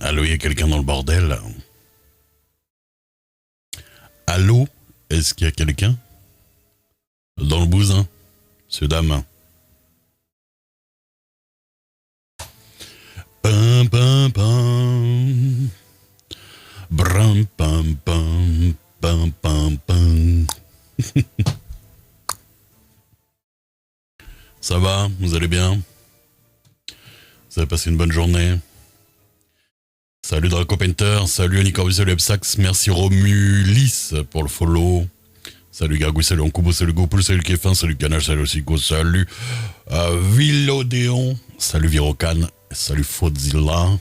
Allô, il y a quelqu'un dans le bordel? Allô, est-ce qu'il y a quelqu'un dans le bousin, monsieur dame? Pam pam pam, bram pam pam, pam pam pam. Ça va? Vous allez bien? Vous avez passé une bonne journée? Salut Draco Painter, salut Anicorbi, salut Epsax, merci Romulis pour le follow. Salut Gargouille, salut Ankubo, salut Gopoul, salut Kefin, salut Ganache, salut Osigo, salut Villodéon, salut Virocan, salut Fodzilla.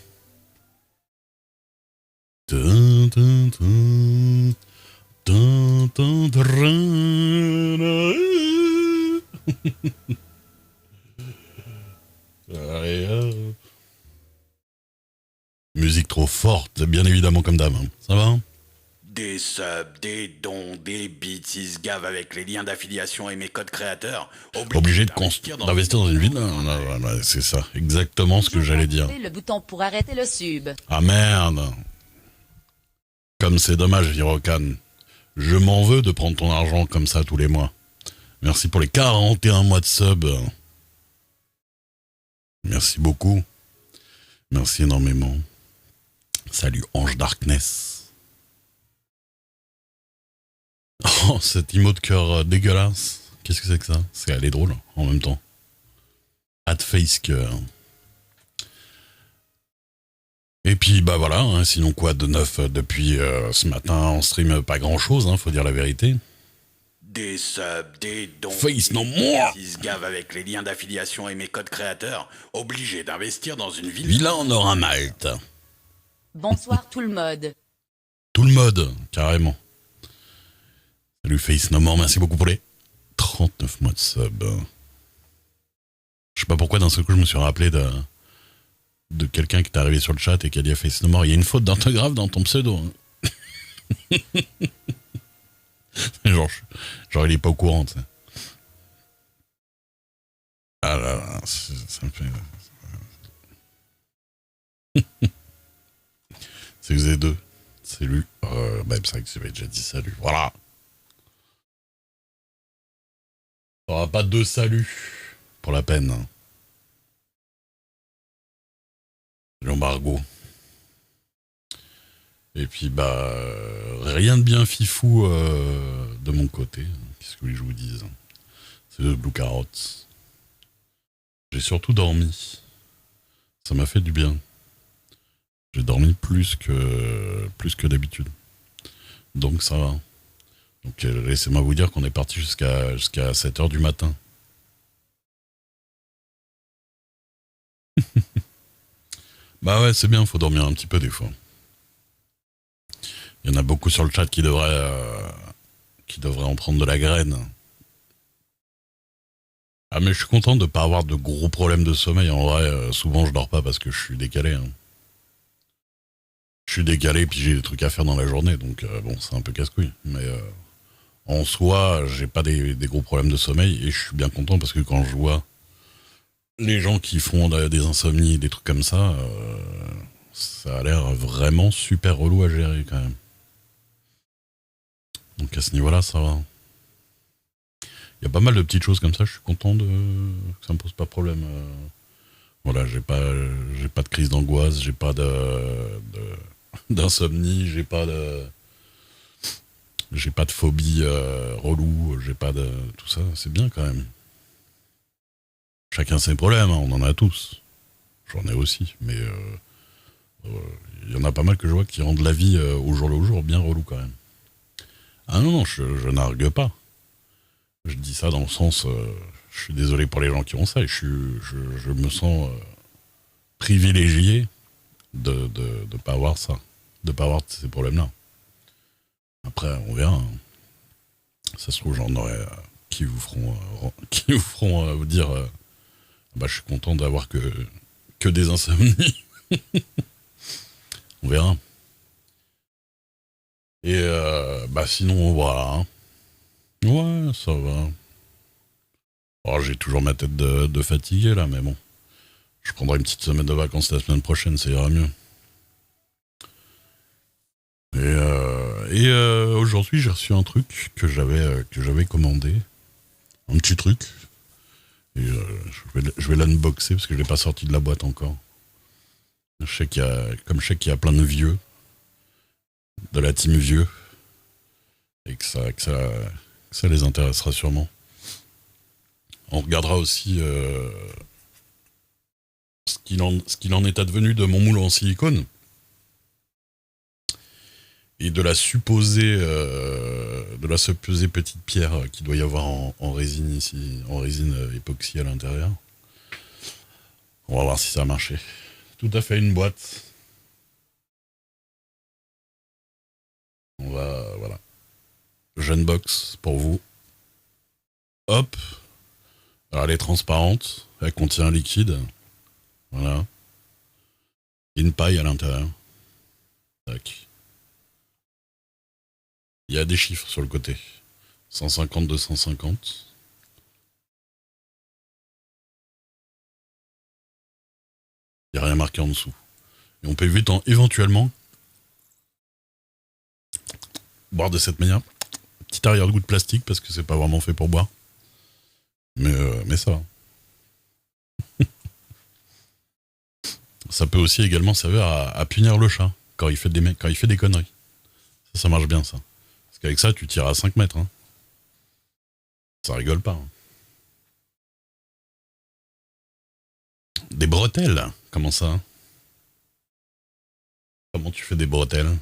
Dun, dun, dun, dun, dun, dun, allez, hop. Musique trop forte, bien évidemment comme d'hab. Ça va? Des subs, des dons, des bits, ils se gavent avec les liens d'affiliation et mes codes créateurs. Obligé d'investir dans une ville. C'est ça, exactement ce que j'allais dire. Le bouton pour arrêter le sub. Ah merde. Comme c'est dommage, Virocan. Je m'en veux de prendre ton argent comme ça tous les mois. Merci pour les 41 mois de sub. Merci beaucoup. Merci énormément. Salut Ange Darkness. Oh, cet emote de cœur dégueulasse. Qu'est-ce que c'est que ça? Elle est drôle en même temps. Hat face cœur. Et puis bah voilà, hein, sinon quoi de neuf depuis ce matin on stream pas grand chose, faut dire la vérité. Des subs, des dons, Face no more. ils se gavent avec les liens d'affiliation et mes codes créateurs. Obligé d'investir dans une ville. Villa en or à Malte. Bonsoir tout le mode. Tout le mode, carrément. Salut Face No More, merci beaucoup pour les 39 mois de sub. Je sais pas pourquoi d'un seul coup je me suis rappelé de quelqu'un qui est arrivé sur le chat et qui a dit à Face No More, il y a une faute d'orthographe dans ton pseudo. genre il est pas au courant, tu sais. Ah là là, ça me fait... C'est vous deux. Salut. C'est vrai que j'avais déjà dit salut. Voilà. Il n'y aura pas de salut. Pour la peine. Salut Embargo. Et puis rien de bien fifou de mon côté. Qu'est-ce que je vous dise? C'est le Blue Carrot. J'ai surtout dormi. Ça m'a fait du bien. J'ai dormi plus que d'habitude. Donc ça va. Donc laissez-moi vous dire qu'on est parti jusqu'à 7h du matin. Bah ouais, c'est bien, faut dormir un petit peu des fois. Il y en a beaucoup sur le chat qui devraient en prendre de la graine. Ah mais je suis content de ne pas avoir de gros problèmes de sommeil. En vrai, souvent je dors pas parce que je suis décalé. Je suis décalé puis j'ai des trucs à faire dans la journée. Donc bon, c'est un peu casse-couille. Mais en soi, j'ai pas des gros problèmes de sommeil. Et je suis bien content parce que quand je vois les gens qui font des insomnies, des trucs comme ça, ça a l'air vraiment super relou à gérer quand même. Donc à ce niveau-là, ça va. Il y a pas mal de petites choses comme ça, je suis content que ça me pose pas de problème. Voilà, j'ai pas de crise d'angoisse, j'ai pas d'insomnie, j'ai pas de phobie relou, j'ai pas de tout ça, c'est bien quand même. Chacun ses problèmes, on en a tous. J'en ai aussi, mais il y en a pas mal que je vois qui rendent la vie au jour le jour bien relou quand même. Ah non, je n'argue pas. Je dis ça dans le sens, je suis désolé pour les gens qui ont ça, et je me sens privilégié de pas avoir ça, de pas avoir ces problèmes-là. Après, on verra. Ça se trouve, j'en aurai qui vous feront vous dire, je suis content d'avoir que des insomnies. On verra. Et sinon, voilà. Ouais, ça va. Oh, j'ai toujours ma tête de fatigué là, mais bon. Je prendrai une petite semaine de vacances la semaine prochaine, ça ira mieux. Aujourd'hui, j'ai reçu un truc que j'avais commandé. Un petit truc. Et je vais l'unboxer parce que je l'ai pas sorti de la boîte encore. Comme je sais qu'il y a plein de vieux, de la team vieux, et que ça les intéressera sûrement. On regardera aussi ce qu'il en est advenu de mon moule en silicone et de la supposée petite pierre qu'il doit y avoir en résine ici, en résine époxy à l'intérieur. On va voir si ça a marché. Tout à fait une boîte. Voilà. Jeune box pour vous. Hop. Alors elle est transparente. Elle contient un liquide. Voilà. Et une paille à l'intérieur. Tac. Il y a des chiffres sur le côté. 150, 250. Il n'y a rien marqué en dessous. Et on peut éventuellement boire de cette manière. Petit arrière-goût de plastique parce que c'est pas vraiment fait pour boire. Mais ça va. Ça peut aussi également servir à punir le chat quand il fait des conneries. Ça marche bien ça. Parce qu'avec ça, tu tires à 5 mètres. Hein. Ça rigole pas. Hein. Des bretelles. Comment ça? Comment tu fais des bretelles?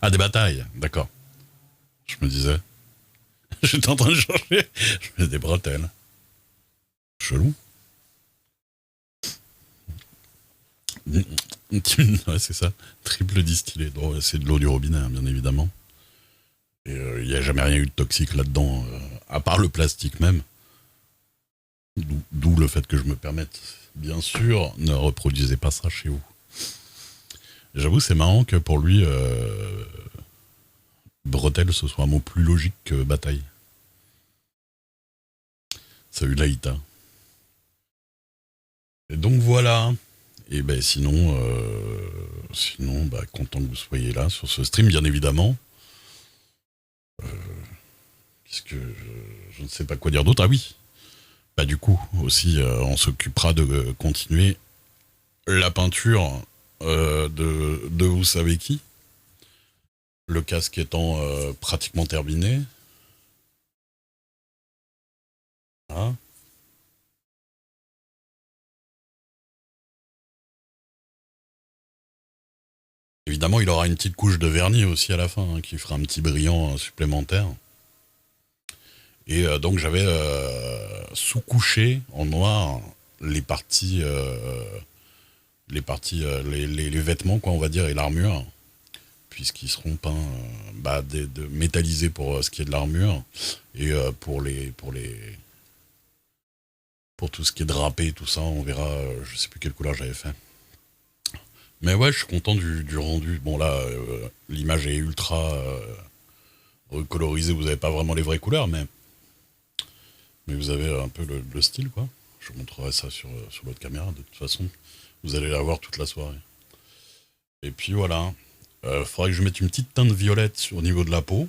Ah, des batailles. D'accord. Je me disais. J'étais en train de chercher. Je mets des bretelles. Chelou. Ouais, c'est ça. Triple distillé. Donc, c'est de l'eau du robinet, hein, bien évidemment. Et il n'y a jamais rien eu de toxique là-dedans, à part le plastique même. D'où le fait que je me permette, bien sûr, ne reproduisez pas ça chez vous. J'avoue, c'est marrant que pour lui, bretelle, ce soit un mot plus logique que bataille. Salut Laïta. Et donc voilà. Et ben sinon, content que vous soyez là sur ce stream, bien évidemment. Puisque je ne sais pas quoi dire d'autre. Ah oui. Bah du coup, aussi, on s'occupera de continuer la peinture de vous savez qui. Le casque étant pratiquement terminé. Hein. Évidemment, il aura une petite couche de vernis aussi à la fin, hein, qui fera un petit brillant supplémentaire. Et donc j'avais sous-couché en noir les vêtements, quoi, on va dire, et l'armure, puisqu'ils seront peints, métallisés pour ce qui est de l'armure, et pour tout ce qui est drapé, tout ça, on verra. Je sais plus quelle couleur j'avais fait. Mais ouais, je suis content du rendu. Bon là, l'image est ultra recolorisée, vous n'avez pas vraiment les vraies couleurs, mais vous avez un peu le style, quoi. Je vous montrerai ça sur votre caméra, de toute façon. Vous allez la voir toute la soirée. Et puis voilà. Faudrait que je mette une petite teinte violette au niveau de la peau.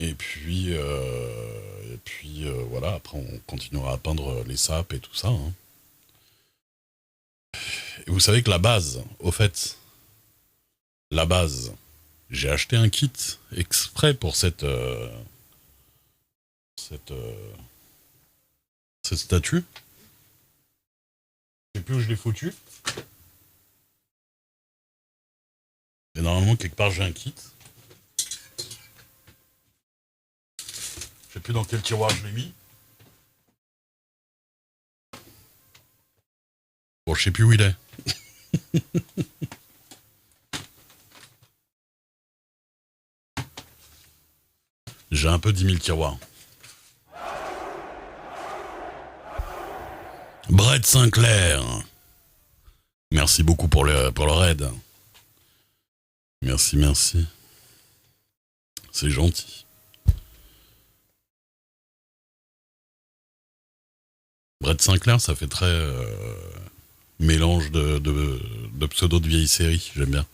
Et puis voilà, après on continuera à peindre les sapes et tout ça. Hein. Et vous savez que la base, j'ai acheté un kit exprès pour cette statue. Je sais plus où je l'ai foutu. Et normalement, quelque part, j'ai un kit. Je sais plus dans quel tiroir je l'ai mis. Bon, je sais plus où il est. J'ai un peu 10 000 tiroirs. Brett Sinclair. Merci beaucoup pour le raid. Merci. C'est gentil. Brett Sinclair, ça fait très mélange de pseudo de vieille série, j'aime bien.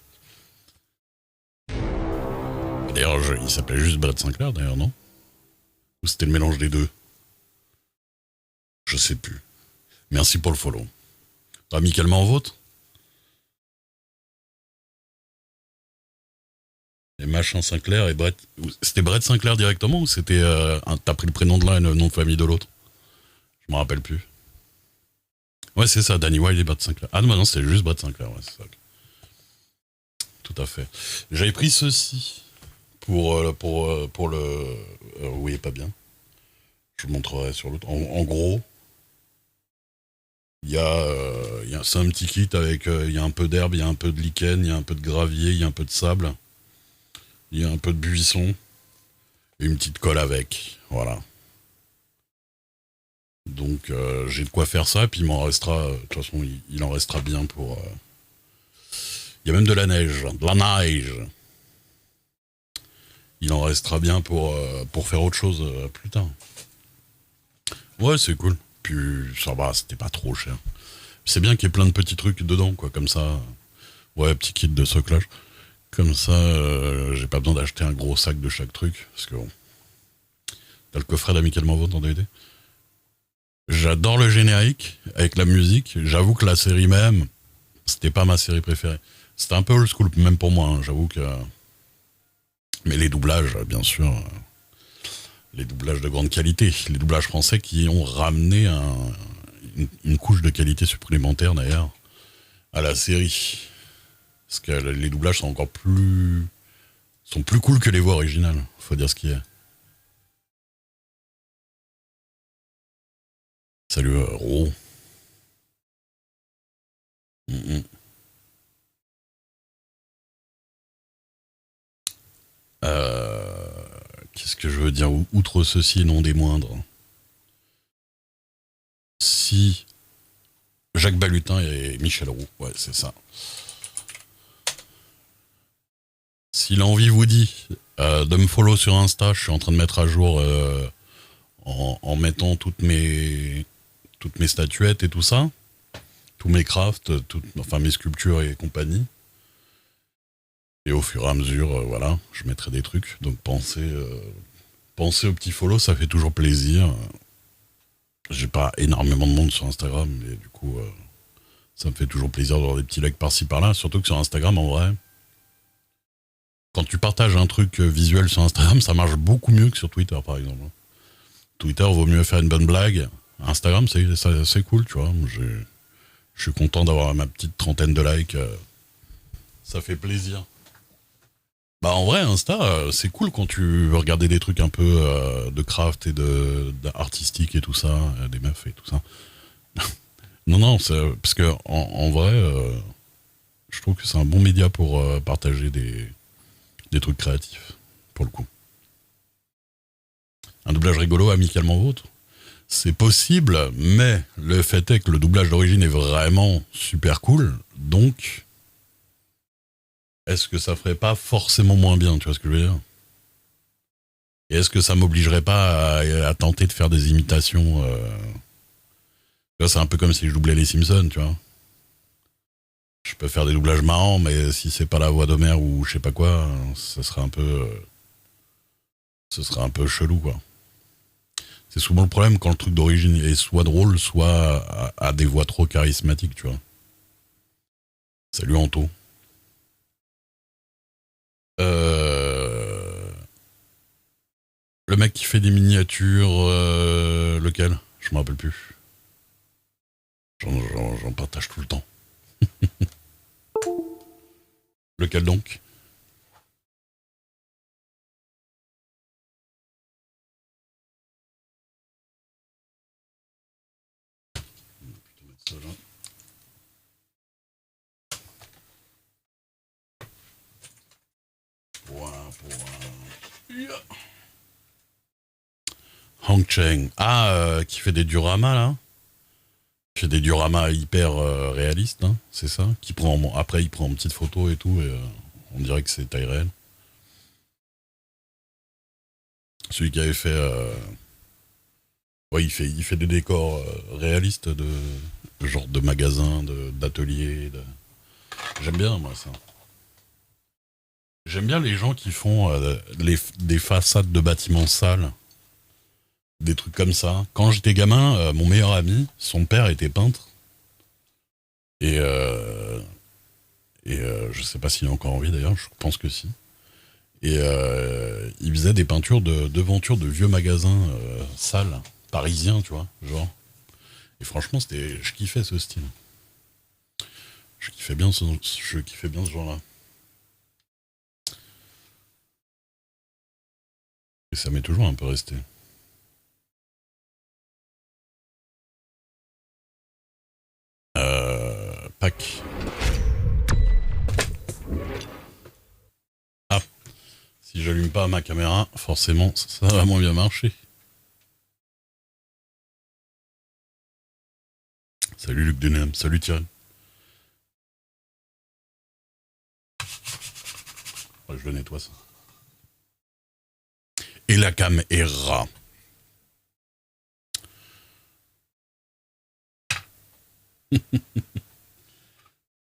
D'ailleurs, il s'appelait juste Brett Sinclair, d'ailleurs, non? Ou c'était le mélange des deux? Je sais plus. Merci pour le follow. Amicalement en vote. Et Machin Sinclair et Brett. C'était Brett Sinclair directement ou c'était. T'as pris le prénom de l'un et le nom de famille de l'autre? Je me rappelle plus. Ouais, c'est ça, Danny Wilde et Brett Sinclair. Ah non, c'était juste Brett Sinclair, ouais, c'est ça. Tout à fait. J'avais pris ceci pour le. Vous voyez pas bien. Je vous montrerai sur l'autre. En gros, c'est un petit kit avec. Il y a un peu d'herbe, il y a un peu de lichen, il y a un peu de gravier, il y a un peu de sable, il y a un peu de buisson, et une petite colle avec. Voilà. Donc j'ai de quoi faire ça, puis il m'en restera. De toute façon, il en restera bien pour. Il y a même de la neige. De la neige. Il en restera bien pour faire autre chose plus tard. Ouais, c'est cool. Puis ça va, c'était pas trop cher. C'est bien qu'il y ait plein de petits trucs dedans, quoi, comme ça. Ouais, petit kit de soclage. Comme ça, j'ai pas besoin d'acheter un gros sac de chaque truc. Parce que bon. T'as le coffret d'Amicalement Vôtre en DVD. J'adore le générique avec la musique. J'avoue que la série même, c'était pas ma série préférée. C'était un peu old school, même pour moi, hein. J'avoue que. Mais les doublages, bien sûr. Les doublages de grande qualité. Les doublages français qui ont ramené une couche de qualité supplémentaire, d'ailleurs, à la série. Parce que les doublages sont encore plus. Sont plus cool que les voix originales. Faut dire ce qu'il y a. Salut, Ro. Qu'est-ce que je veux dire? Outre ceci et non des moindres. Si Jacques Balutin et Michel Roux, ouais, c'est ça. Si l'envie vous dit de me follow sur Insta, je suis en train de mettre à jour en mettant toutes mes statuettes et tout ça, tous mes crafts, enfin mes sculptures et compagnie. Et au fur et à mesure, voilà, je mettrai des trucs. Donc pensez au petit follow, ça fait toujours plaisir. J'ai pas énormément de monde sur Instagram, mais du coup, ça me fait toujours plaisir d'avoir des petits likes par-ci par-là. Surtout que sur Instagram, en vrai, quand tu partages un truc visuel sur Instagram, ça marche beaucoup mieux que sur Twitter, par exemple. Twitter, vaut mieux faire une bonne blague. Instagram, c'est cool, tu vois. Je suis content d'avoir ma petite trentaine de likes. Ça fait plaisir. Bah en vrai, Insta, c'est cool quand tu veux regarder des trucs un peu de craft et d'artistique et tout ça, des meufs et tout ça. non, parce que en vrai, je trouve que c'est un bon média pour partager des trucs créatifs, pour le coup. Un doublage rigolo, amicalement vôtre, c'est possible, mais le fait est que le doublage d'origine est vraiment super cool, donc est-ce que ça ferait pas forcément moins bien, tu vois ce que je veux dire? Et est-ce que ça m'obligerait pas à tenter de faire des imitations Tu vois, c'est un peu comme si je doublais les Simpsons, tu vois. Je peux faire des doublages marrants, mais si c'est pas la voix d'Homer ou je sais pas quoi, ce serait un peu chelou, quoi. C'est souvent le problème quand le truc d'origine est soit drôle, soit à des voix trop charismatiques, tu vois. Salut Anto. Le mec qui fait des miniatures, lequel? Je me rappelle plus. J'en partage tout le temps. Lequel donc? Hong Cheng. Ah, qui fait des dioramas là? Qui fait des dioramas hyper réalistes, hein, c'est ça? Après, il prend une petite photo et tout, et on dirait que c'est taille réelle. Celui qui avait fait Ouais, il fait des décors réalistes de genre de magasins, d'ateliers. J'aime bien, moi, ça. J'aime bien les gens qui font des façades de bâtiments sales, des trucs comme ça. Quand j'étais gamin, mon meilleur ami, son père était peintre. Et, euh, je sais pas s'il est encore en vie d'ailleurs, je pense que si. Et il faisait des peintures de devantures de vieux magasins sales, parisiens, tu vois, genre. Et franchement, je kiffais ce style. Je kiffais bien ce genre-là. Et ça m'est toujours un peu resté. Pâques. Ah, si j'allume pas ma caméra, forcément, ça va moins bien marcher. Salut Luc Denem, salut Thierry. Ouais, je le nettoie ça. Et la cam est rat.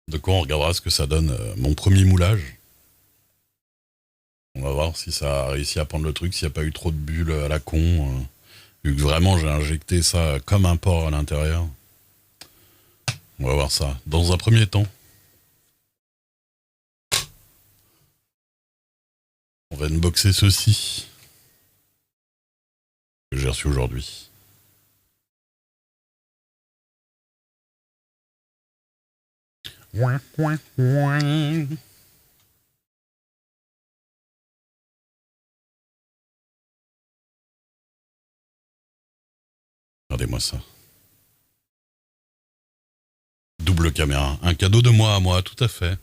De quoi on regardera ce que ça donne mon premier moulage. On va voir si ça a réussi à prendre le truc, s'il n'y a pas eu trop de bulles à la con. Vu que vraiment j'ai injecté ça comme un porc à l'intérieur. On va voir ça. Dans un premier temps, on va unboxer ceci que j'ai reçu aujourd'hui. Regardez-moi ça. Double caméra. Un cadeau de moi à moi, tout à fait.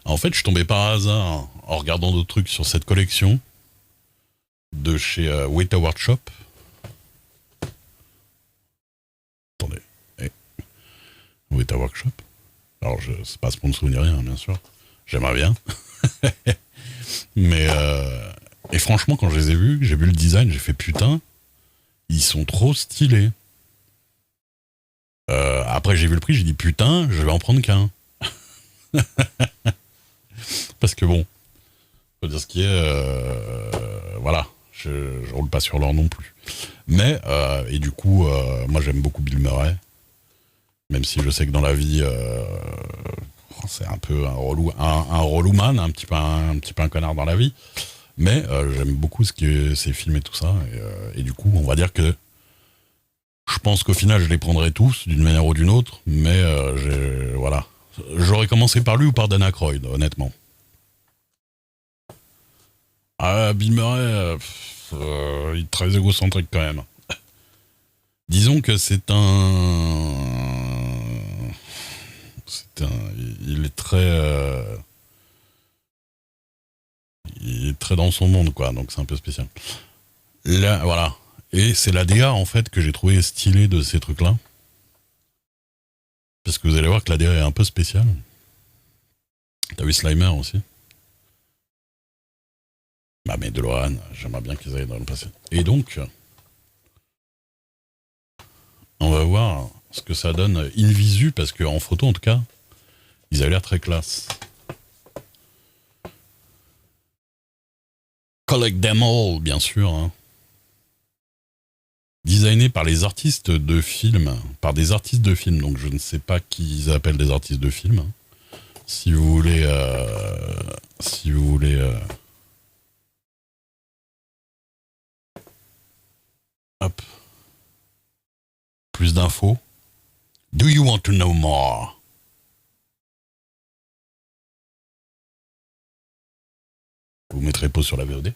En fait, je suis tombé par hasard en regardant d'autres trucs sur cette collection de chez Weta Workshop. Attendez. Eh, Weta Workshop. Alors, c'est pas sponsor ni rien, bien sûr. J'aimerais bien. Mais, et franchement, quand je les ai vus, j'ai vu le design, j'ai fait putain, ils sont trop stylés. Après, j'ai vu le prix, j'ai dit putain, je vais en prendre qu'un. Parce que bon, faut dire ce qui est, voilà, je roule pas sur l'or non plus. Mais, et du coup, moi j'aime beaucoup Bill Murray, même si je sais que dans la vie, c'est un peu un relou man, un petit peu un connard dans la vie. Mais j'aime beaucoup ses films et tout ça. Et du coup, on va dire que je pense qu'au final, je les prendrai tous, d'une manière ou d'une autre. Mais voilà. J'aurais commencé par lui ou par Dan Aykroyd, honnêtement. Ah, Bill Murray, il est très égocentrique quand même. Disons que il est très, il est très dans son monde, quoi. Donc c'est un peu spécial. Là, voilà. Et c'est la DA en fait que j'ai trouvé stylée de ces trucs-là, parce que vous allez voir que la DA est un peu spéciale. T'as vu Slimer aussi. Bah mais DeLorean, j'aimerais bien qu'ils aillent dans le passé. Et donc, on va voir ce que ça donne in visu, parce qu'en photo en tout cas, ils avaient l'air très classe. Collect them all, bien sûr. Hein. Designé par les artistes de films, par des artistes de films, donc je ne sais pas qui ils appellent des artistes de films. Si vous voulez, hop, plus d'infos. Do you want to know more? Vous mettrez pause sur la VOD.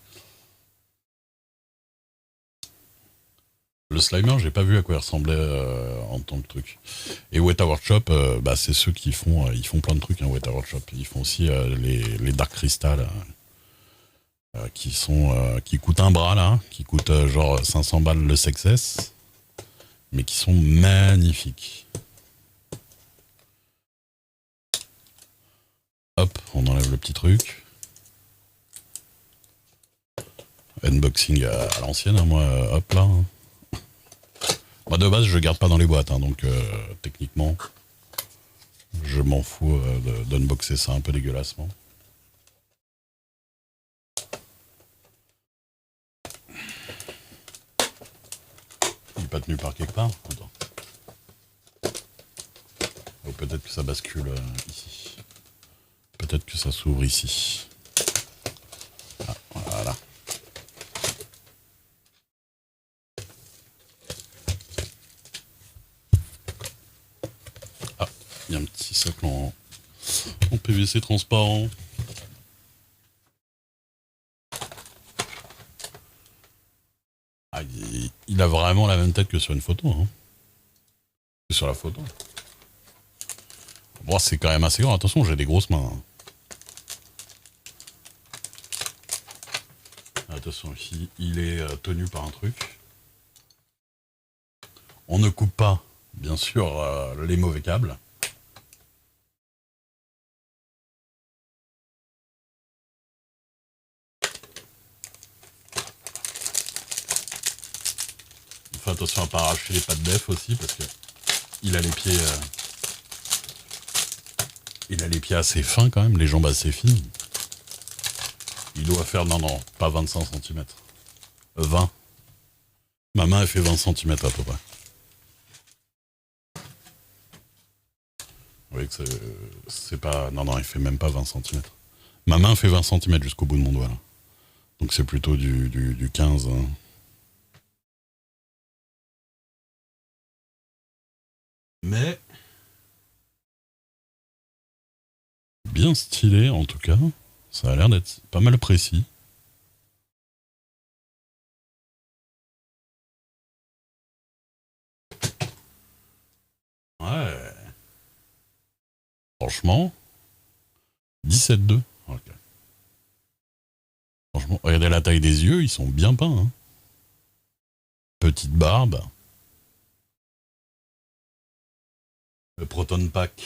Le Slimer, j'ai pas vu à quoi il ressemblait en tant que truc. Et Weta Workshop, bah, c'est ceux qui font, ils font plein de trucs, hein, Weta Workshop. Ils font aussi les Dark Crystal, qui coûtent un bras là, qui coûtent genre 500 balles le Success, mais qui sont magnifiques. Hop, on enlève le petit truc. unboxing à l'ancienne, hein, moi, hop là. Hein. Moi de base je garde pas dans les boîtes, hein, donc techniquement je m'en fous d'unboxer ça un peu dégueulassement. Il n'est pas tenu par quelque part. Attends. Ou peut-être que ça bascule ici. Peut-être que ça s'ouvre ici. Ah, voilà. Ah, il y a un petit socle en PVC transparent. Ah, il a vraiment la même tête que sur une photo. Hein. Que sur la photo. Bon, c'est quand même assez grand. Attention, j'ai des grosses mains. Hein. Attention, ici, il est tenu par un truc. On ne coupe pas, bien sûr, les mauvais câbles. Il faut attention à ne pas arracher les pattes def aussi, parce que il a les pieds... il a les pieds assez fins quand même, les jambes assez fines. Il doit faire, non, pas 25 cm. 20. Ma main, elle fait 20 cm à peu près. Vous voyez que c'est pas... Non, il fait même pas 20 cm. Ma main fait 20 cm jusqu'au bout de mon doigt, là. Donc c'est plutôt du 15. Hein. Mais... bien stylé, en tout cas. Ça a l'air d'être pas mal précis. Ouais. Franchement, 17,2. Ok. Franchement, regardez la taille des yeux, ils sont bien peints. Hein. Petite barbe. Le Proton Pack.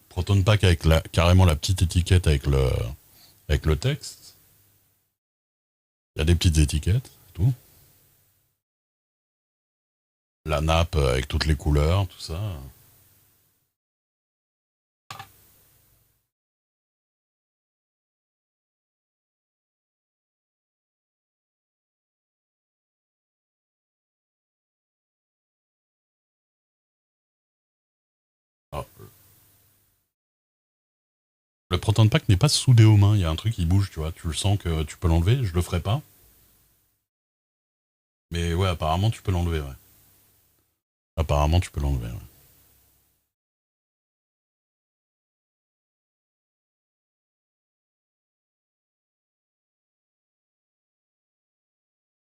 Proton Pack avec carrément la petite étiquette avec le texte. Il y a des petites étiquettes, tout. La nappe avec toutes les couleurs, tout ça. Ah. Le Proton Pack n'est pas soudé aux mains, il y a un truc qui bouge, tu vois. Tu le sens que tu peux l'enlever, je le ferai pas. Mais ouais, apparemment tu peux l'enlever, ouais. Apparemment tu peux l'enlever,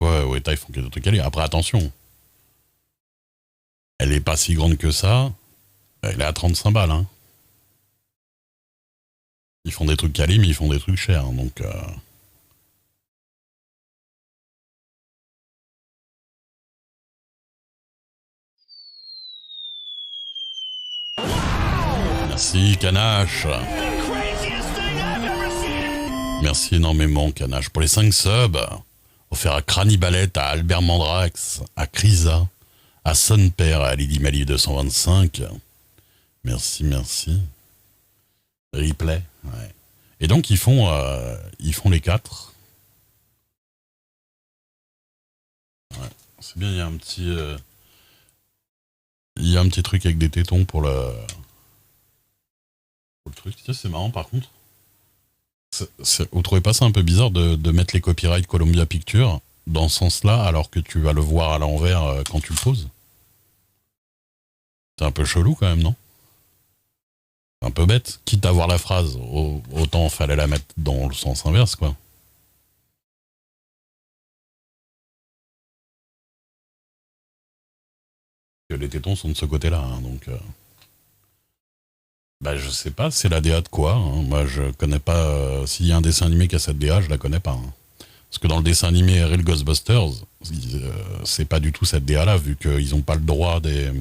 ouais. Ouais, taille font des trucs calés. Après, attention. Elle est pas si grande que ça. Elle est à 35 balles, hein. Ils font des trucs calés, mais ils font des trucs chers, hein, donc... Merci, Canache. Merci énormément, Canache. Pour les 5 subs, offert à Cranibalette, à Albert Mandrax, à Crisa, à Son Père, à Lily Mali 225. Merci. Replay, ouais. Et donc, ils font les 4. Ouais, c'est bien, il y a un petit... il y a un petit truc avec des tétons pour le truc. Tiens, c'est marrant, par contre. Vous trouvez pas ça un peu bizarre de mettre les copyrights Columbia Pictures dans ce sens-là, alors que tu vas le voir à l'envers quand tu le poses? C'est un peu chelou quand même, non? Un peu bête. Quitte à voir la phrase, autant fallait la mettre dans le sens inverse, quoi. Que les tétons sont de ce côté-là, hein, donc... Bah, je sais pas, c'est la DA de quoi, hein. Moi, je connais pas... s'il y a un dessin animé qui a cette DA, je la connais pas, hein. Parce que dans le dessin animé Real Ghostbusters, c'est pas du tout cette DA-là, vu qu'ils n'ont pas le droit des...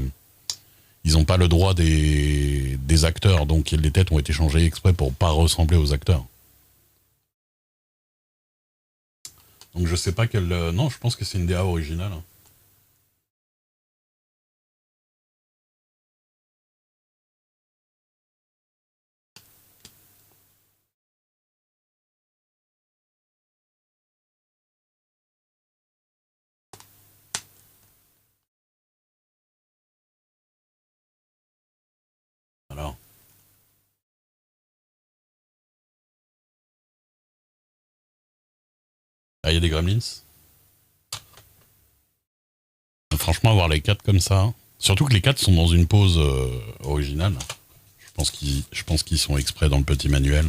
Ils n'ont pas le droit des acteurs, donc les têtes ont été changées exprès pour pas ressembler aux acteurs. Donc je sais pas quelle... non, je pense que c'est une DA originale. Alors. Ah, il y a des Gremlins. Franchement, avoir les 4 comme ça... Surtout que les 4 sont dans une pose originale. Je pense qu'ils sont exprès dans le petit manuel.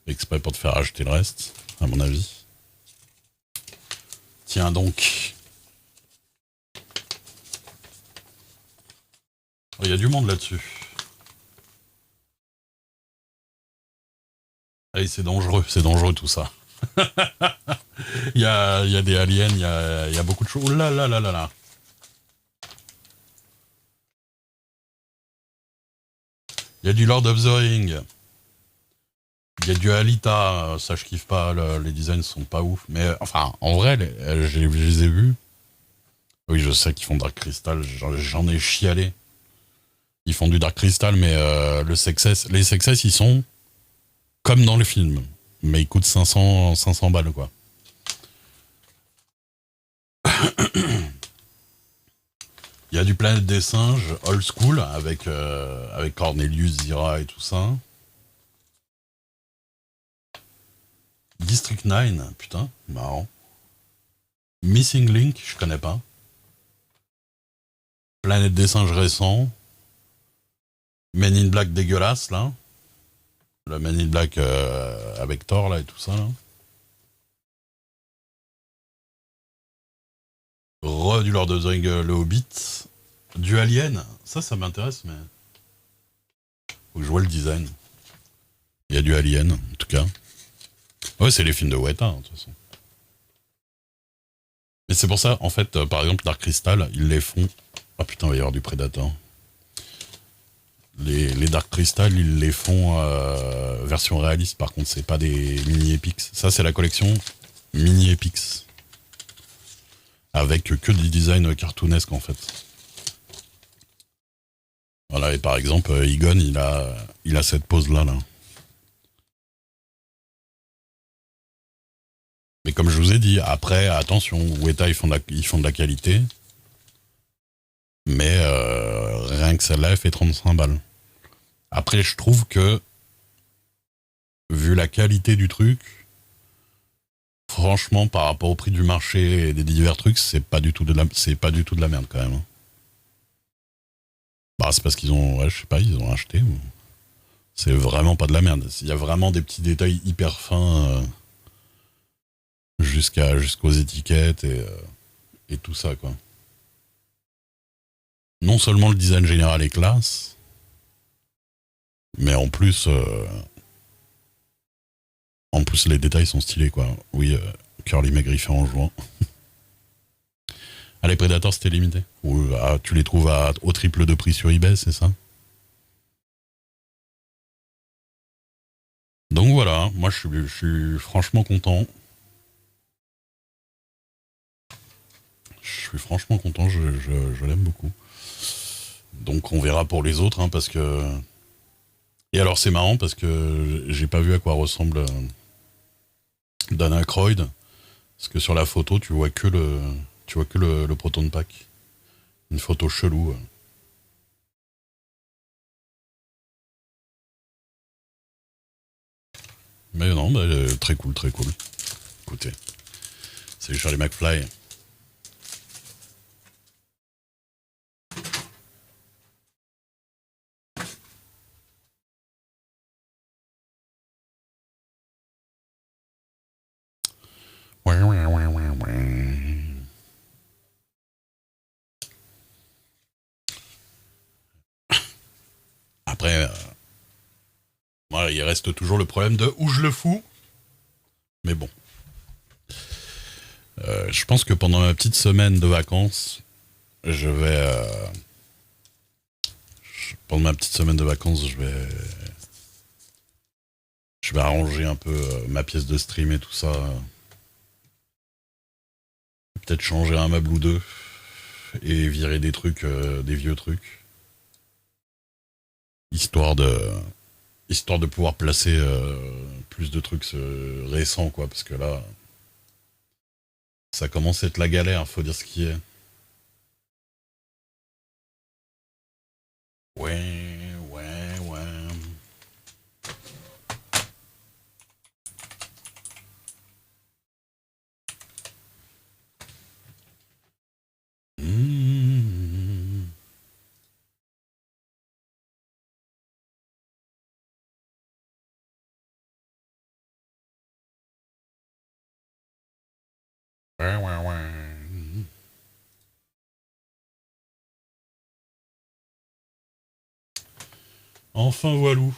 Exprès pour te faire ajouter le reste, à mon avis. Tiens donc. Il y a du monde là-dessus. Allez, c'est dangereux tout ça. Il y a des aliens, il y a beaucoup de choses. Oh là là là là là. Il y a du Lord of the Ring. Il y a du Alita. Ça, je kiffe pas. Les designs sont pas ouf. Mais enfin, en vrai, je les ai vus. Oui, je sais qu'ils font Dark Crystal. J'en ai chialé. Ils font du Dark Crystal, mais les Success, ils sont comme dans les films. Mais ils coûtent 500 balles, quoi. Il y a du Planète des Singes, old school, avec Cornelius, Zira et tout ça. District 9, putain, marrant. Missing Link, je connais pas. Planète des Singes récent. Men in Black dégueulasse, là. Le Men in Black avec Thor, là, et tout ça, là. Du Lord of the Rings, le Hobbit. Du Alien, ça m'intéresse, mais... Faut que je vois le design. Il y a du Alien, en tout cas. Ouais, c'est les films de Weta, de toute façon. Et c'est pour ça, en fait, par exemple, Dark Crystal, ils les font... Ah putain, il va y avoir du Predator. Les Dark Crystal, ils les font version réaliste, par contre, c'est pas des mini-epics. Ça, c'est la collection mini-epics. Avec que des designs cartoonesques, en fait. Voilà, et par exemple, Egon, il a cette pose-là, là. Mais comme je vous ai dit, après, attention, Weta, ils font de la qualité. Mais rien que celle-là, elle fait 35 balles. Après, je trouve que, vu la qualité du truc, franchement, par rapport au prix du marché et des divers trucs, c'est pas du tout de la merde, quand même. Bah, c'est parce qu'ils ont, ouais, je sais pas, ils ont acheté. Ou... C'est vraiment pas de la merde. Il y a vraiment des petits détails hyper fins jusqu'aux étiquettes et tout ça, quoi. Non seulement le design général est classe, mais en plus les détails sont stylés, quoi. Oui, Curly Maigriffé en jouant. Ah, les Predators, c'était limité. Ou tu les trouves au triple de prix sur eBay, c'est ça? Donc voilà, moi je suis franchement content. Je suis franchement content, je l'aime beaucoup. Donc on verra pour les autres, hein, parce que... Et alors c'est marrant, parce que j'ai pas vu à quoi ressemble Dan Aykroyd, parce que sur la photo, tu vois que le Proton Pack. Une photo chelou. Mais non, bah, très cool, très cool. Écoutez, salut Charlie McFly. Après, voilà, il reste toujours le problème de où je le fous. Mais bon. Je pense que pendant ma petite semaine de vacances, pendant ma petite semaine de vacances, je vais arranger un peu ma pièce de stream et tout ça. Peut-être changer un meuble ou deux et virer des trucs, des vieux trucs, histoire de, histoire de pouvoir placer plus de trucs récents, quoi, parce que là, ça commence à être la galère, faut dire ce qui est. Ouais, ouais, ouais. Mmh. Ouais, ouais, ouais. Enfin, voilou.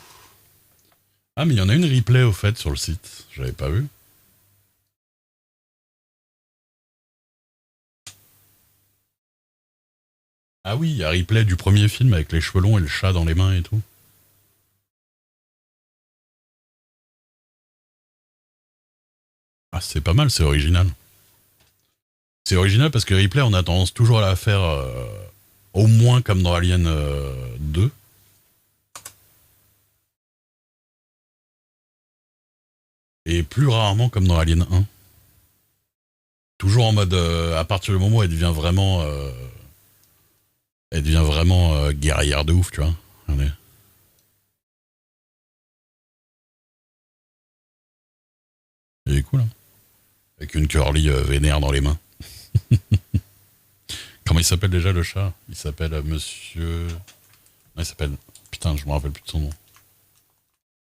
Ah, mais il y en a une replay au fait sur le site, j'avais pas vu. Ah oui, il y a replay du premier film avec les cheveux longs et le chat dans les mains et tout. Ah, c'est pas mal, c'est original. C'est original parce que replay, on a tendance toujours à la faire au moins comme dans Alien 2. Et plus rarement comme dans Alien 1. Toujours en mode, à partir du moment où elle devient vraiment guerrière de ouf, tu vois. Allez. Il est cool, hein. Avec une curly vénère dans les mains. Comment il s'appelle déjà le chat? Il s'appelle Monsieur. Non, il s'appelle. Putain, je me rappelle plus de son nom.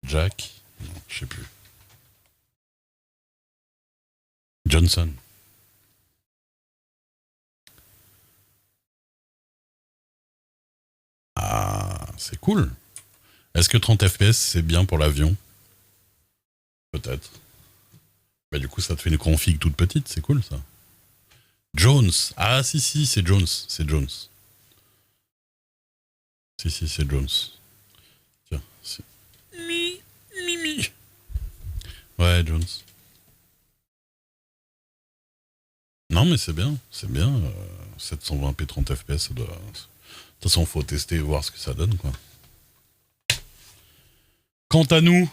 Jack? Non, je sais plus. Johnson. Ah, c'est cool. Est-ce que 30 FPS c'est bien pour l'avion? Peut-être. Bah, du coup, ça te fait une config toute petite, c'est cool ça. Jones. Ah, si, si, c'est Jones. C'est Jones. Si, si, c'est Jones. Tiens, c'est. Mimi. Ouais, Jones. Non, mais c'est bien. C'est bien. 720p 30 FPS, ça doit. De toute façon, faut tester et voir ce que ça donne, quoi. Quant à nous,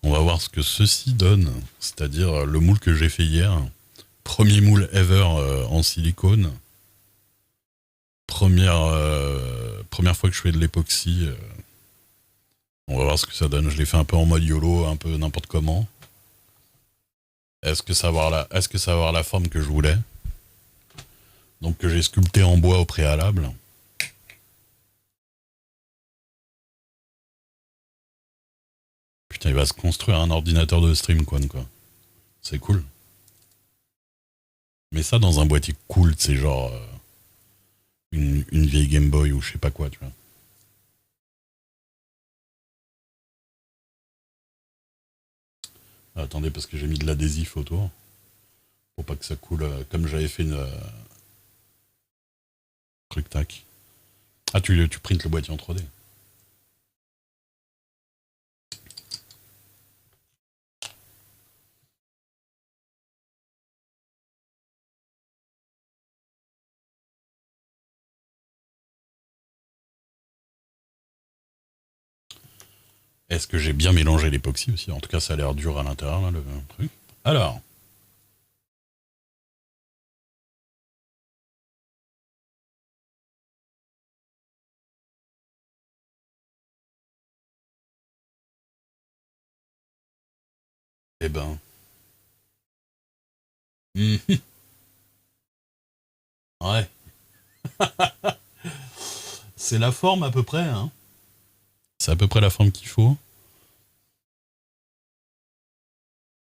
on va voir ce que ceci donne. C'est-à-dire le moule que j'ai fait hier. Premier moule ever en silicone. Première fois que je fais de l'époxy. On va voir ce que ça donne. Je l'ai fait un peu en mode YOLO, un peu n'importe comment. Est-ce que ça va avoir la forme que je voulais? Donc que j'ai sculpté en bois au préalable. Putain, il va se construire un ordinateur de StreamQuan, quoi. C'est cool. Mais ça dans un boîtier cool, c'est genre une vieille Game Boy ou je sais pas quoi, tu vois. Attendez, parce que j'ai mis de l'adhésif autour. Pour pas que ça coule comme j'avais fait une truc tac. Ah, tu printes le boîtier en 3D. Est-ce que j'ai bien mélangé l'époxy aussi? En tout cas, ça a l'air dur à l'intérieur, là, le truc. Alors. Eh ben. Ouais. C'est la forme à peu près, hein. C'est à peu près la forme qu'il faut.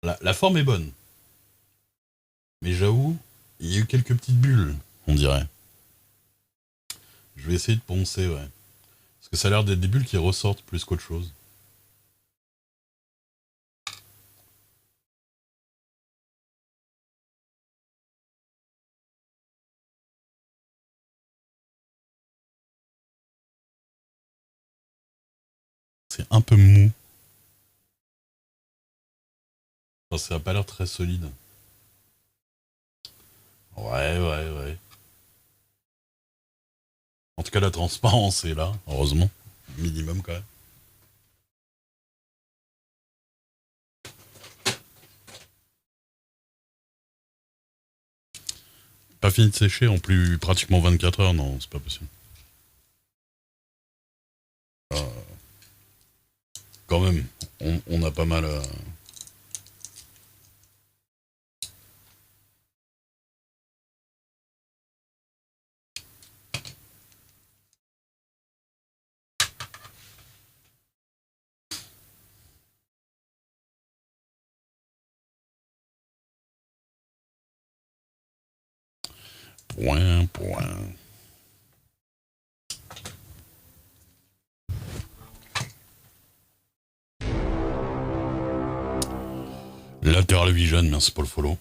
La forme est bonne. Mais j'avoue, il y a eu quelques petites bulles, on dirait. Je vais essayer de poncer, ouais. Parce que ça a l'air d'être des bulles qui ressortent plus qu'autre chose. C'est un peu mou. Enfin, ça a pas l'air très solide. Ouais. En tout cas, la transparence est là, heureusement. Minimum quand même. Pas fini de sécher en plus pratiquement 24 heures, non, c'est pas possible. Euh, Quand même, on a pas mal. Point. Lateral Vision, merci pour le follow.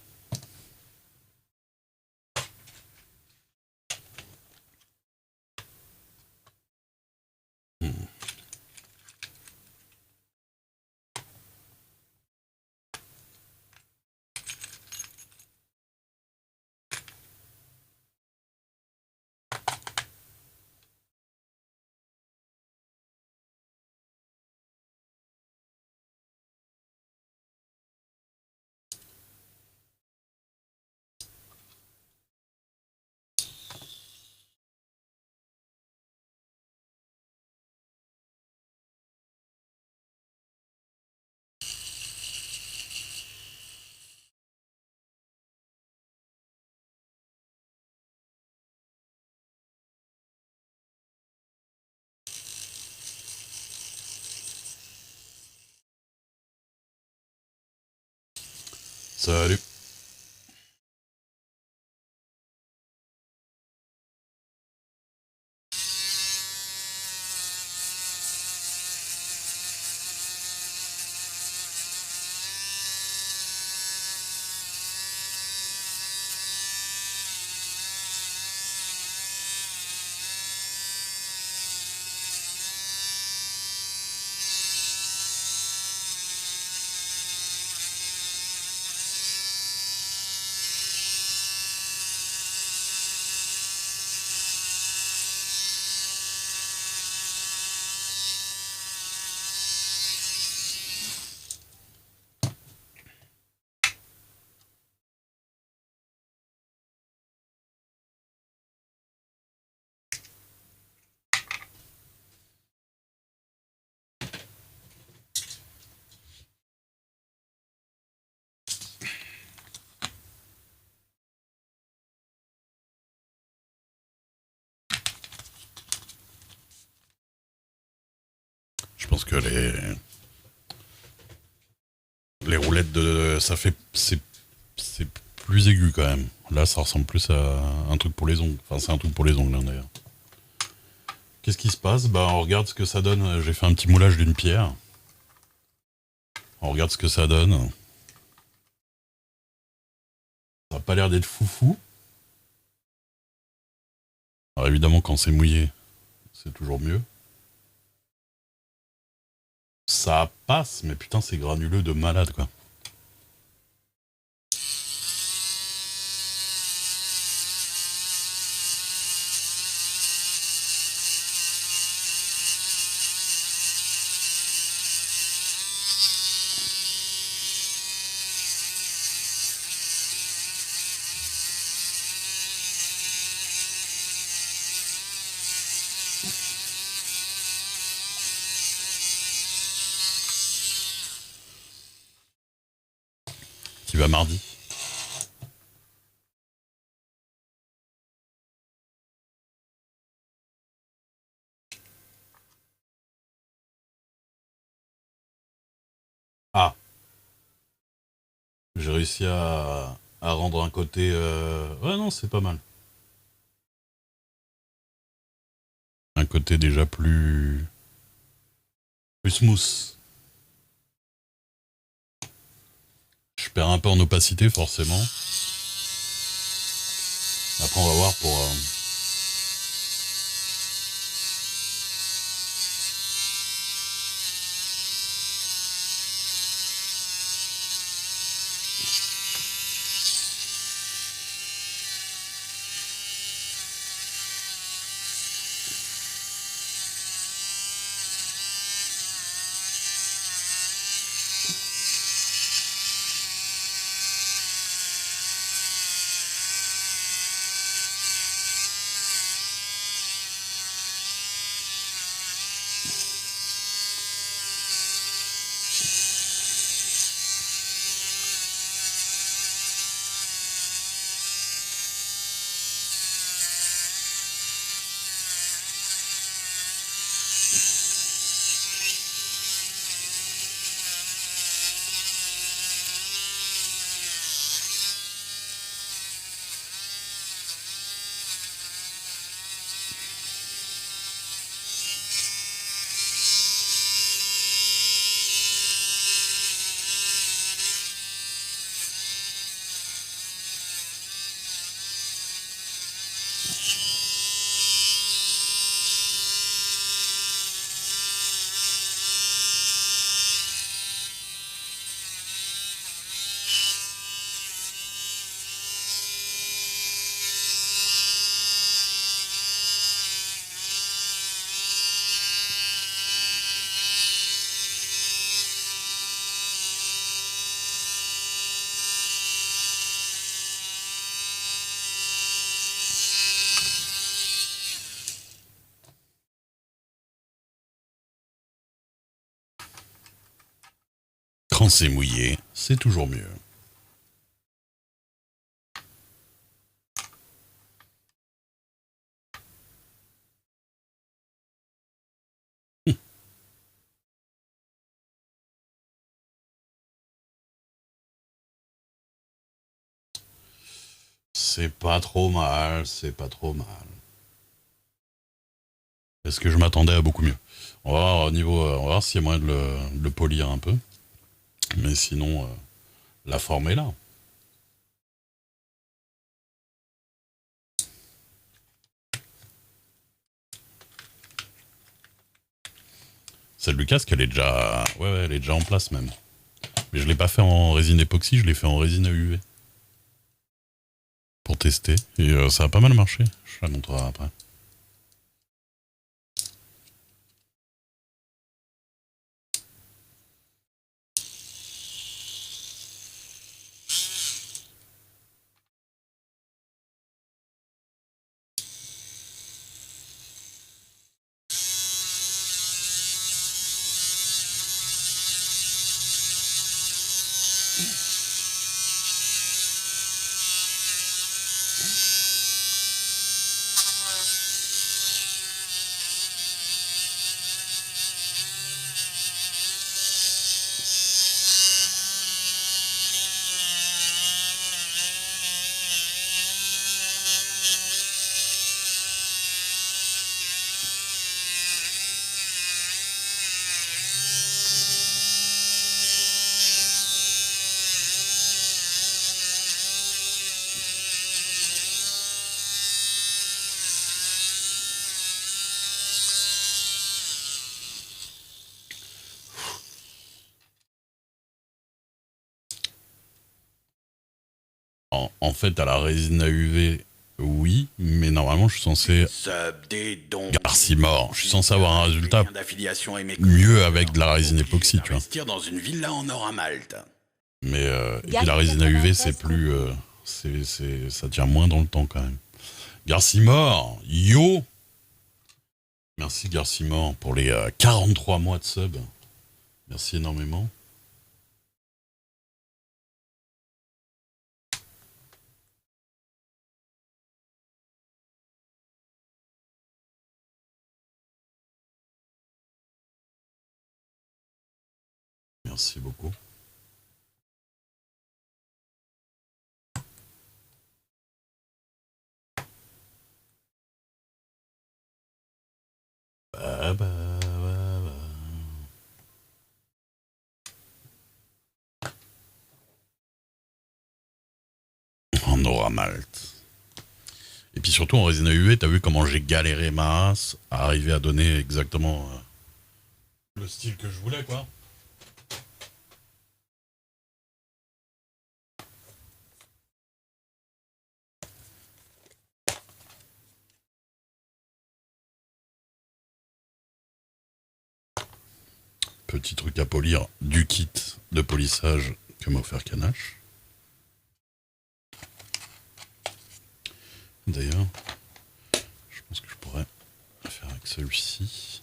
Salut. Je pense que les roulettes de ça fait c'est plus aigu quand même. Là, ça ressemble plus à un truc pour les ongles. Enfin, c'est un truc pour les ongles hein, d'ailleurs. Qu'est-ce qui se passe? Bah, on regarde ce que ça donne. J'ai fait un petit moulage d'une pierre. On regarde ce que ça donne. Ça a pas l'air d'être foufou. Alors évidemment, quand c'est mouillé, c'est toujours mieux. Ça passe, mais putain, c'est granuleux de malade quoi. Qui va mardi. Ah, j'ai réussi à rendre un côté. Ouais, non, c'est pas mal. Un côté déjà plus smooth. Je perds un peu en opacité, forcément. Après, on va voir pour. Quand c'est mouillé, c'est toujours mieux. C'est pas trop mal, c'est pas trop mal. Est-ce que je m'attendais à beaucoup mieux? On va voir au niveau, on va voir s'il y a moyen de le polir un peu. Mais sinon, la forme est là. Celle du casque, elle est déjà, ouais, elle est déjà en place même. Mais je l'ai pas fait en résine époxy, je l'ai fait en résine à UV pour tester et ça a pas mal marché. Je la montrerai après. En fait, à la résine à UV, oui, mais normalement, je suis censé Sub des dons. Garci mort. Je suis censé avoir un résultat Les liens d'affiliation et mes mieux avec de la résine époxy, tu vois. investir dans une villa en or à Malte. Mais et puis la résine à UV, c'est plus, ça tient moins dans le temps quand même. Garcimore, yo. Merci Garcimore pour les 43 mois de sub. Merci énormément. Merci beaucoup. En aura Malte. Et puis surtout en résine à UV, t'as vu comment j'ai galéré ma race à arriver à donner exactement le style que je voulais, quoi. Petit truc à polir du kit de polissage que m'a offert Canache. D'ailleurs, je pense que je pourrais faire avec celui-ci.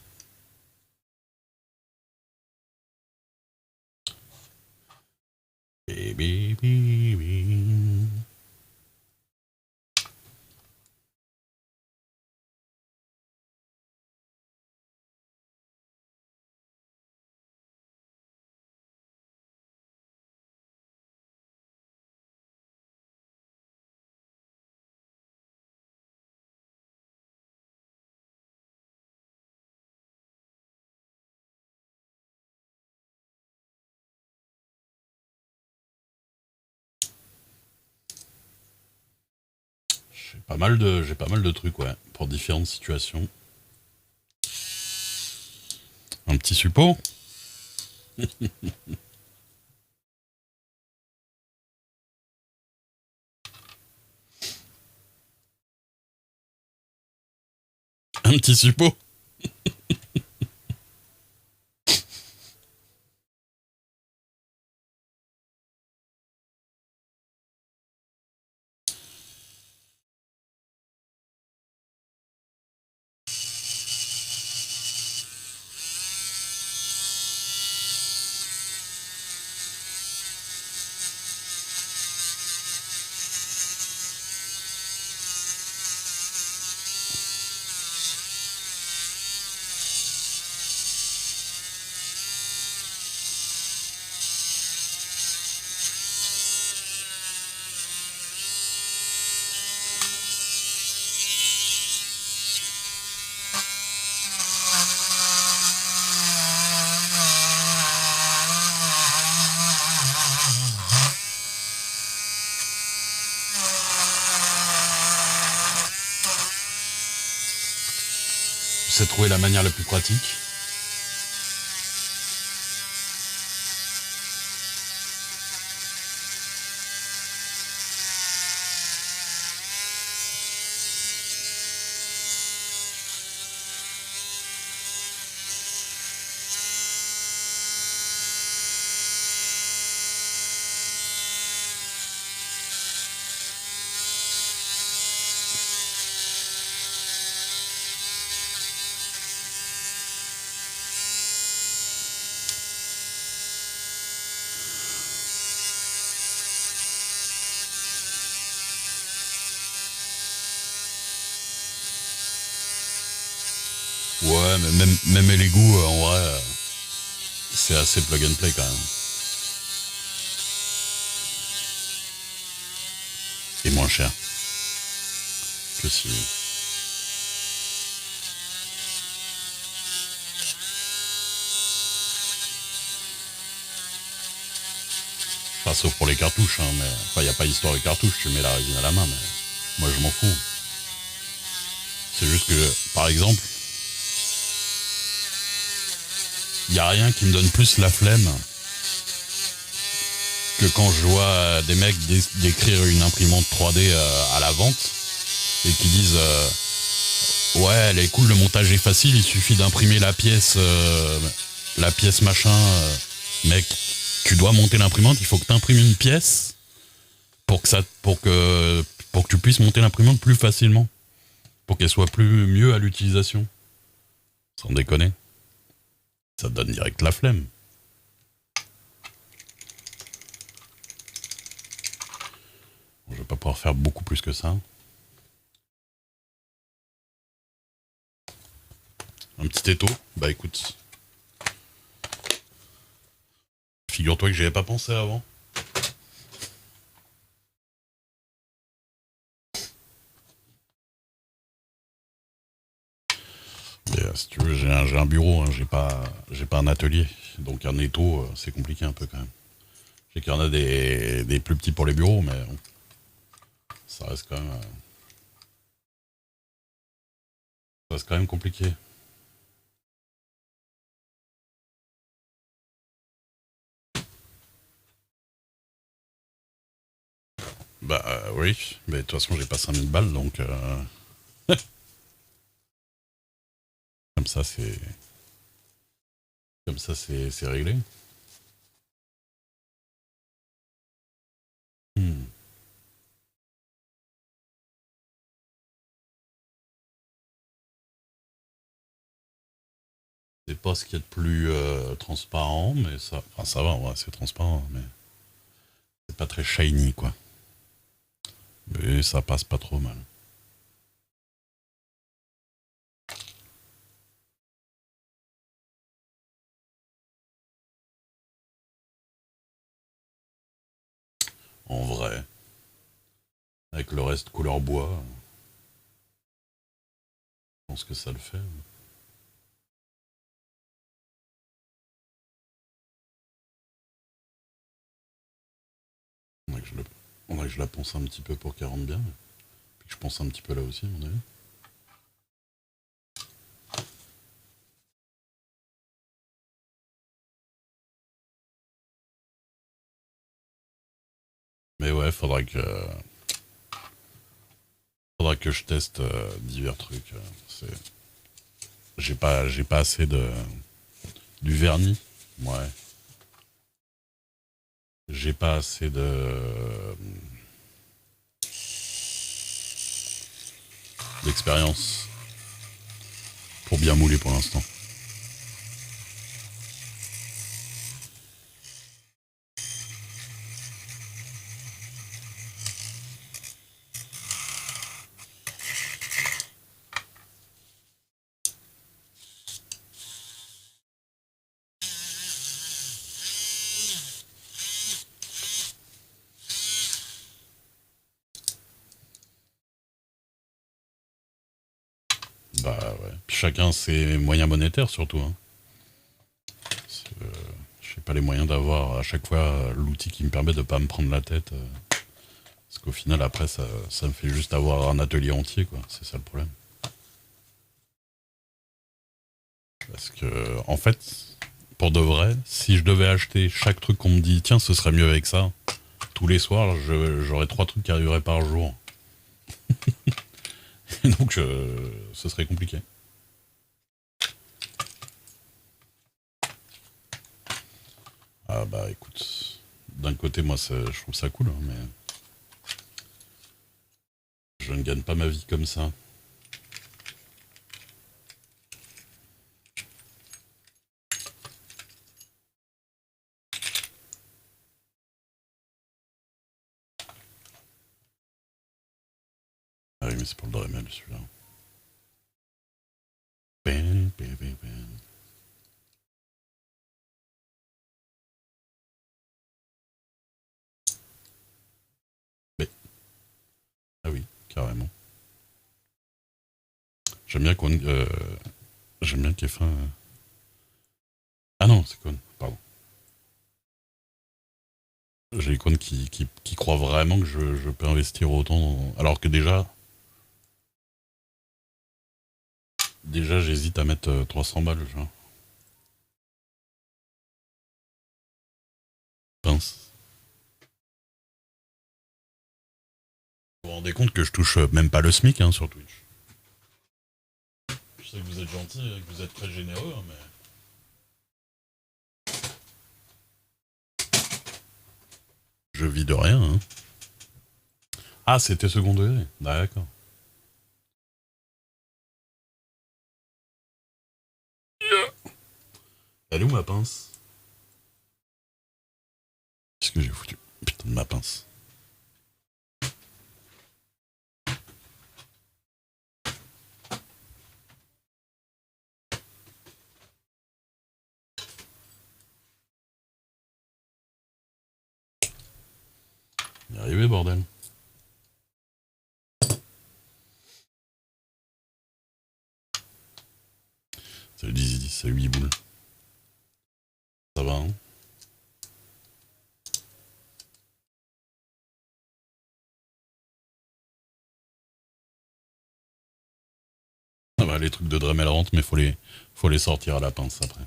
J'ai pas mal de trucs, ouais, pour différentes situations. Un petit suppôt. Un petit suppôt. sais trouver la manière la plus pratique. Ouais, mais même les goûts, en vrai, c'est assez plug and play quand même. Et moins cher que si. Enfin, sauf pour les cartouches, hein, mais. Enfin, y a pas histoire de cartouches, tu mets la résine à la main, mais. Moi, je m'en fous. C'est juste que, par exemple, y a rien qui me donne plus la flemme que quand je vois des mecs décrire une imprimante 3D à la vente et qui disent ouais, elle est cool, le montage est facile, il suffit d'imprimer la pièce machin. Mec, tu dois monter l'imprimante, il faut que tu imprimes une pièce pour que tu puisses monter l'imprimante plus facilement, pour qu'elle soit mieux à l'utilisation. Sans déconner. Ça te donne direct la flemme. Je vais pas pouvoir faire beaucoup plus que ça. Un petit étau. Bah écoute. Figure-toi que j'y avais pas pensé avant. Et, si tu veux, j'ai un bureau, hein, j'ai pas un atelier. Donc un étau, c'est compliqué un peu quand même. Je sais qu'il y en a des plus petits pour les bureaux, mais bon, ça reste quand même. Ça reste quand même compliqué. Bah oui, mais de toute façon j'ai pas 5000 balles, donc comme ça c'est réglé. Hmm. C'est pas ce qu'il y a de plus transparent, mais ça, enfin ça va, ouais, c'est transparent, mais c'est pas très shiny quoi. Mais ça passe pas trop mal. En vrai, avec le reste couleur bois, je pense que ça le fait. Faudrait que je la ponce un petit peu pour qu'elle rentre bien. Puis que je pense un petit peu là aussi, à mon avis. Mais ouais, faudra que je teste divers trucs. J'ai pas assez du vernis. Ouais. J'ai pas assez d'expérience pour bien mouler pour l'instant. Bah ouais. Puis chacun ses moyens monétaires surtout. Hein. J'ai pas les moyens d'avoir à chaque fois l'outil qui me permet de pas me prendre la tête. Parce qu'au final après ça me fait juste avoir un atelier entier quoi. C'est ça le problème. que, en fait, pour de vrai, si je devais acheter chaque truc qu'on me dit, tiens, ce serait mieux avec ça, tous les soirs, j'aurais 3 trucs qui arriveraient par jour. Donc, ce serait compliqué. Ah bah écoute, d'un côté, moi, je trouve ça cool, hein, mais je ne gagne pas ma vie comme ça. Ah oui, mais c'est pour le Dremel, celui-là. Mais, ah oui, carrément. J'aime bien qu'on... j'aime bien Kefin... Ah non, c'est Con, pardon. J'ai Con qui croit vraiment que je peux investir autant dans... Alors que déjà j'hésite à mettre 300 balles, genre. Pince. Vous vous rendez compte que je touche même pas le SMIC hein, sur Twitch. Je sais que vous êtes gentil, que vous êtes très généreux, hein, mais... Je vis de rien, hein. Ah, c'était second degré. D'accord. Elle est où ma pince? Qu'est-ce que j'ai foutu? Putain de ma pince. Y arrivé, bordel. C'est le 10-10, c'est 8 boules. Ça va, hein? Ah bah, les trucs de Dremel rentrent, mais faut les sortir à la pince après.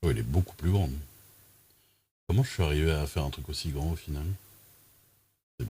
Oh, il est beaucoup plus grand. Comment je suis arrivé à faire un truc aussi grand au final?